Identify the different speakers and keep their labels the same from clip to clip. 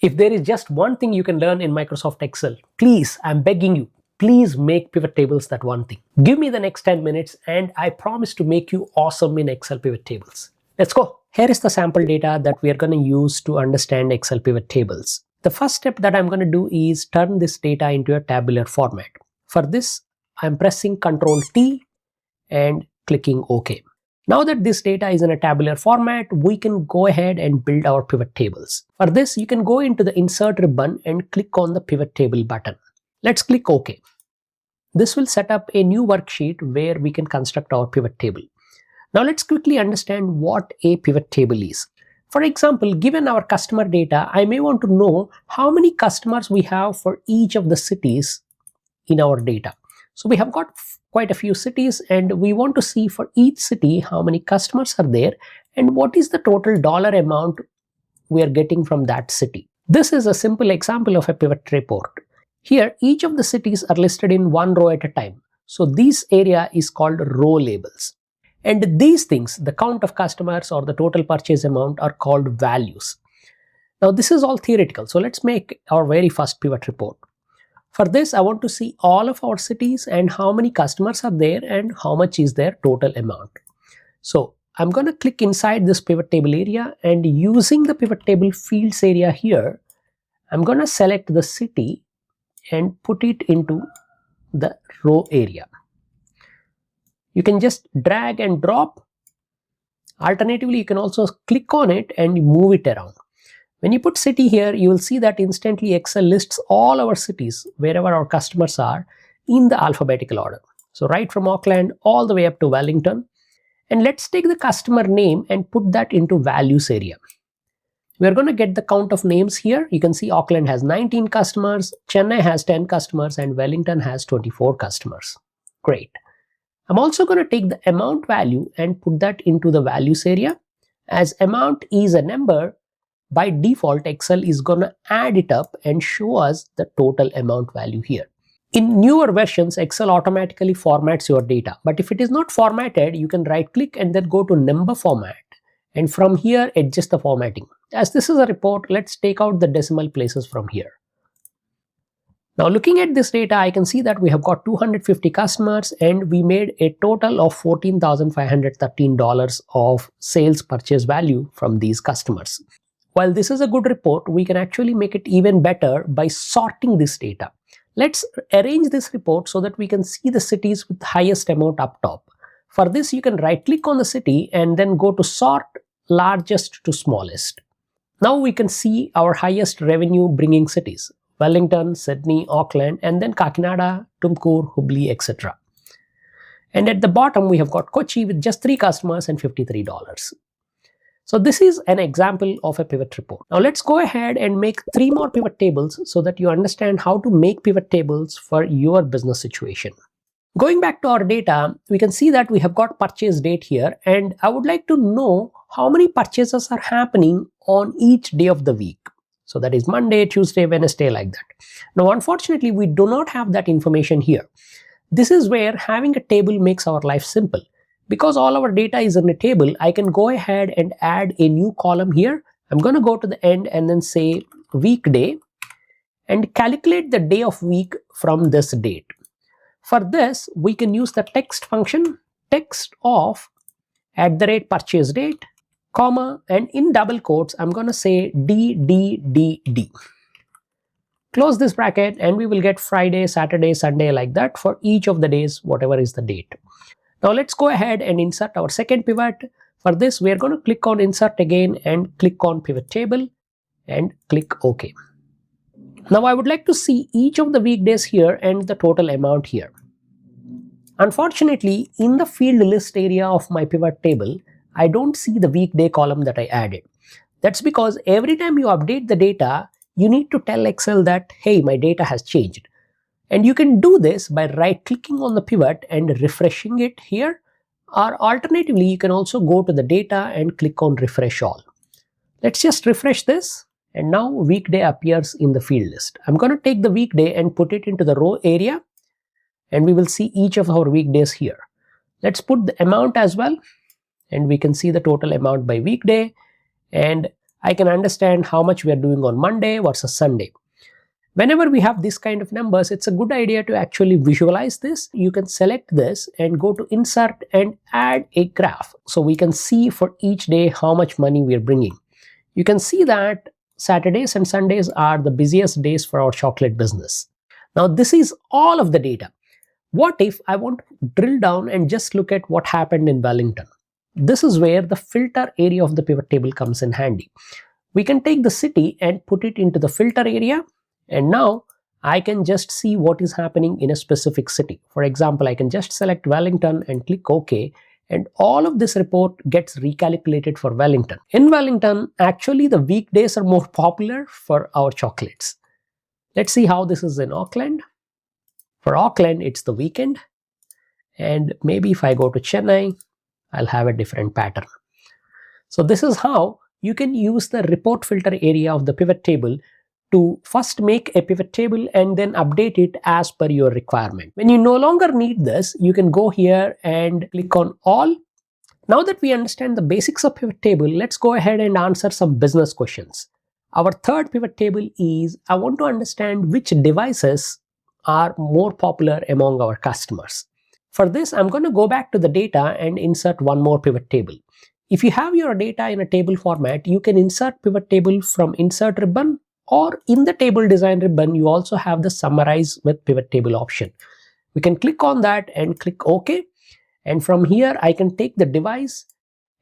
Speaker 1: If there is just one thing you can learn in Microsoft Excel, please, I'm begging you, please make pivot tables that one thing. Give me the next 10 minutes and I promise to make you awesome in Excel pivot tables. Let's go. Here is the sample data that we are going to use to understand Excel pivot tables. The first step that I'm going to do is turn this data into a tabular format. For this, I'm pressing Ctrl T and clicking OK. Now that this data is in a tabular format, we can go ahead and build our pivot tables. For this, you can go into the Insert ribbon and click on the Pivot Table button. Let's click OK. This will set up a new worksheet where we can construct our pivot table. Now let's quickly understand what a pivot table is. For example, given our customer data, I may want to know how many customers we have for each of the cities in our data. So we have got quite a few cities and we want to see for each city how many customers are there and what is the total dollar amount we are getting from that city. This is a simple example of a pivot report. Here, each of the cities are listed in one row at a time. So this area is called row labels. And these things, the count of customers or the total purchase amount, are called values. Now this is all theoretical. So let's make our very first pivot report. For this, I want to see all of our cities and how many customers are there and how much is their total amount. So I'm going to click inside this pivot table area, and using the pivot table fields area here, I'm going to select the city and put it into the row area. You can just drag and drop. Alternatively, you can also click on it and move it around. When you put city here, you will see that instantly Excel lists all our cities wherever our customers are in the alphabetical order. So right from Auckland all the way up to Wellington. And let's take the customer name and put that into values area. We're going to get the count of names here. You can see Auckland has 19 customers, Chennai has 10 customers, and Wellington has 24 customers. Great. I'm also going to take the amount value and put that into the values area. As amount is a number, by default, Excel is going to add it up and show us the total amount value here. In newer versions, Excel automatically formats your data. But if it is not formatted, you can right click and then go to number format. And from here, adjust the formatting. As this is a report, let's take out the decimal places from here. Now looking at this data, I can see that we have got 250 customers and we made a total of $14,513 of sales purchase value from these customers. While this is a good report, we can actually make it even better by sorting this data. Let's arrange this report so that we can see the cities with the highest amount up top. For this, you can right click on the city and then go to sort largest to smallest. Now we can see our highest revenue bringing cities: Wellington, Sydney, Auckland, and then Kakinada, Tumkur, Hubli, etc. And at the bottom, we have got Kochi with just 3 customers and $53. So this is an example of a pivot report. Now let's go ahead and make 3 more pivot tables so that you understand how to make pivot tables for your business situation. Going back to our data, we can see that we have got purchase date here, and I would like to know how many purchases are happening on each day of the week. So that is Monday, Tuesday, Wednesday, like that. Now unfortunately, we do not have that information here. This is where having a table makes our life simple. Because all our data is in a table, I can go ahead and add a new column here. I'm going to go to the end and then say weekday and calculate the day of week from this date. For this, we can use the text function, text of @purchase date, comma, and in double quotes, I'm going to say DDDD. Close this bracket and we will get Friday, Saturday, Sunday, like that for each of the days, whatever is the date. Now let's go ahead and insert our second pivot. For this, we are going to click on insert again and click on pivot table and click OK. Now I would like to see each of the weekdays here and the total amount here. Unfortunately, in the field list area of my pivot table, I don't see the weekday column that I added. That's because every time you update the data, you need to tell Excel that, hey, my data has changed. And you can do this by right clicking on the pivot and refreshing it here, or alternatively you can also go to the data and click on refresh all. Let's just refresh this, and now weekday appears in the field list. I'm going to take the weekday and put it into the row area, and we will see each of our weekdays here. Let's put the amount as well, and we can see the total amount by weekday, and I can understand how much we are doing on Monday versus Sunday. Whenever we have this kind of numbers, it's a good idea to actually visualize this. You can select this and go to insert and add a graph. So we can see for each day how much money we are bringing. You can see that Saturdays and Sundays are the busiest days for our chocolate business. Now this is all of the data. What if I want to drill down and just look at what happened in Wellington? This is where the filter area of the pivot table comes in handy. We can take the city and put it into the filter area, and now I can just see what is happening in a specific city. For example, I can just select Wellington and click OK, and all of this report gets recalculated for Wellington. In Wellington, actually the weekdays are more popular for our chocolates. Let's see how this is in Auckland. For Auckland, it's the weekend, and maybe if I go to Chennai, I'll have a different pattern. So this is how you can use the report filter area of the pivot table to first make a pivot table and then update it as per your requirement. When you no longer need this, you can go here and click on all. Now that we understand the basics of pivot table, let's go ahead and answer some business questions. Our third pivot table is, I want to understand which devices are more popular among our customers. For this, I'm going to go back to the data and insert one more pivot table. If you have your data in a table format, you can insert pivot table from insert ribbon, or in the table design ribbon, you also have the summarize with pivot table option. We can click on that and click OK. And from here, I can take the device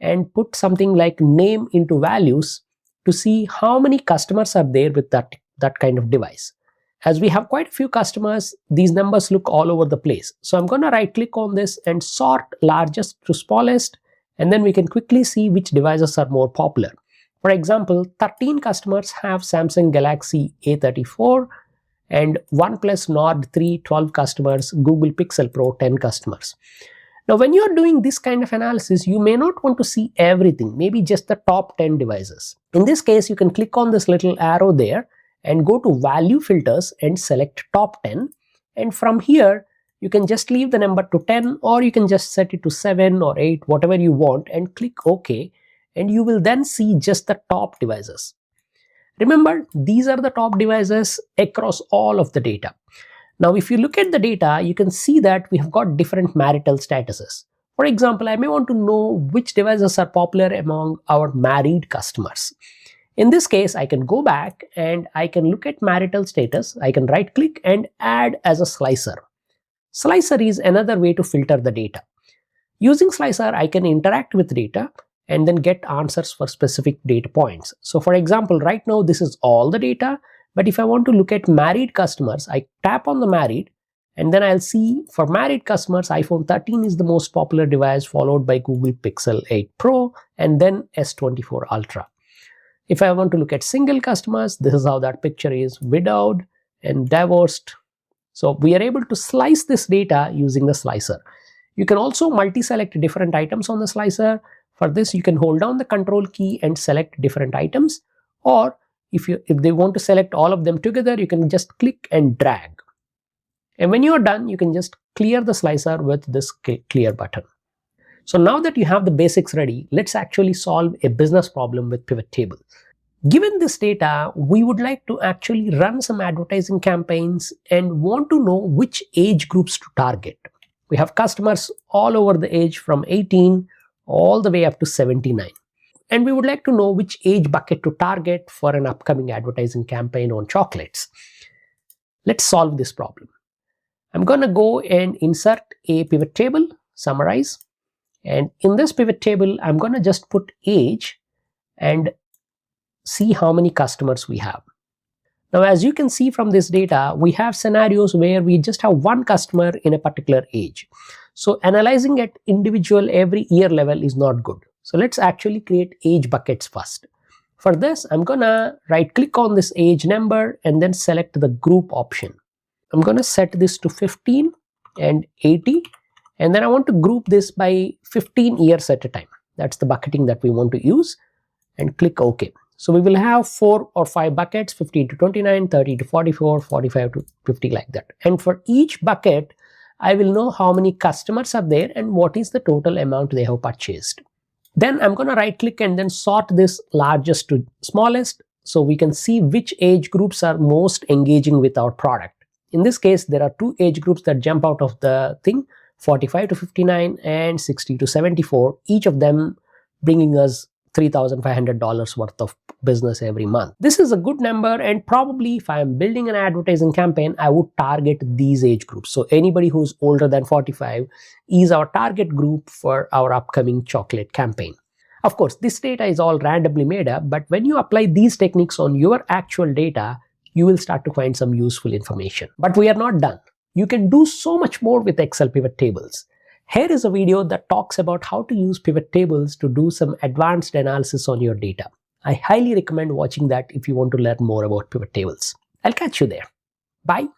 Speaker 1: and put something like name into values to see how many customers are there with that kind of device. As we have quite a few customers, these numbers look all over the place. So I'm going to right click on this and sort largest to smallest, and then we can quickly see which devices are more popular. For example, 13 customers have Samsung Galaxy A34, and OnePlus Nord 3, 12 customers, Google Pixel Pro, 10 customers. Now, when you're doing this kind of analysis, you may not want to see everything, maybe just the top 10 devices. In this case, you can click on this little arrow there and go to value filters and select top 10. And from here, you can just leave the number to 10, or you can just set it to 7 or 8, whatever you want, and click OK. And you will then see just the top devices. Remember, these are the top devices across all of the data. Now, if you look at the data, you can see that we have got different marital statuses. For example, I may want to know which devices are popular among our married customers. In this case, I can go back and I can look at marital status. I can right click and add as a slicer. Slicer is another way to filter the data. Using slicer, I can interact with data and then get answers for specific data points. So for example, right now this is all the data, but if I want to look at married customers, I tap on the married, and then I'll see for married customers, iPhone 13 is the most popular device, followed by Google Pixel 8 Pro and then S24 Ultra. If I want to look at single customers, this is how that picture is: widowed and divorced. So we are able to slice this data using the slicer. You can also multi-select different items on the slicer. For this, you can hold down the control key and select different items, or if they want to select all of them together, you can just click and drag. And when you're done, you can just clear the slicer with this clear button. So now that you have the basics ready, let's actually solve a business problem with pivot table. Given this data, we would like to actually run some advertising campaigns and want to know which age groups to target. We have customers all over the age from 18 all the way up to 79. And we would like to know which age bucket to target for an upcoming advertising campaign on chocolates. Let's solve this problem. I'm going to go and insert a pivot table, summarize. And in this pivot table, I'm going to just put age and see how many customers we have. Now, as you can see from this data, we have scenarios where we just have one customer in a particular age. So analyzing at individual every year level is not good. So let's actually create age buckets first. For this, I'm going to right click on this age number and then select the group option. I'm going to set this to 15 and 80. And then I want to group this by 15 years at a time. That's the bucketing that we want to use, and click OK. So we will have 4 or 5 buckets, 15 to 29, 30 to 44, 45 to 50, like that. And for each bucket, I will know how many customers are there and what is the total amount they have purchased. Then I'm going to right click and then sort this largest to smallest so we can see which age groups are most engaging with our product. In this case, there are two age groups that jump out of the thing, 45 to 59 and 60 to 74, each of them bringing us $3,500 worth of business every month. This is a good number, and probably if I am building an advertising campaign, I would target these age groups. So anybody who's older than 45 is our target group for our upcoming chocolate campaign. Of course, this data is all randomly made up, but when you apply these techniques on your actual data, you will start to find some useful information. But we are not done. You can do so much more with Excel pivot tables. Here is a video that talks about how to use pivot tables to do some advanced analysis on your data. I highly recommend watching that if you want to learn more about pivot tables. I'll catch you there. Bye.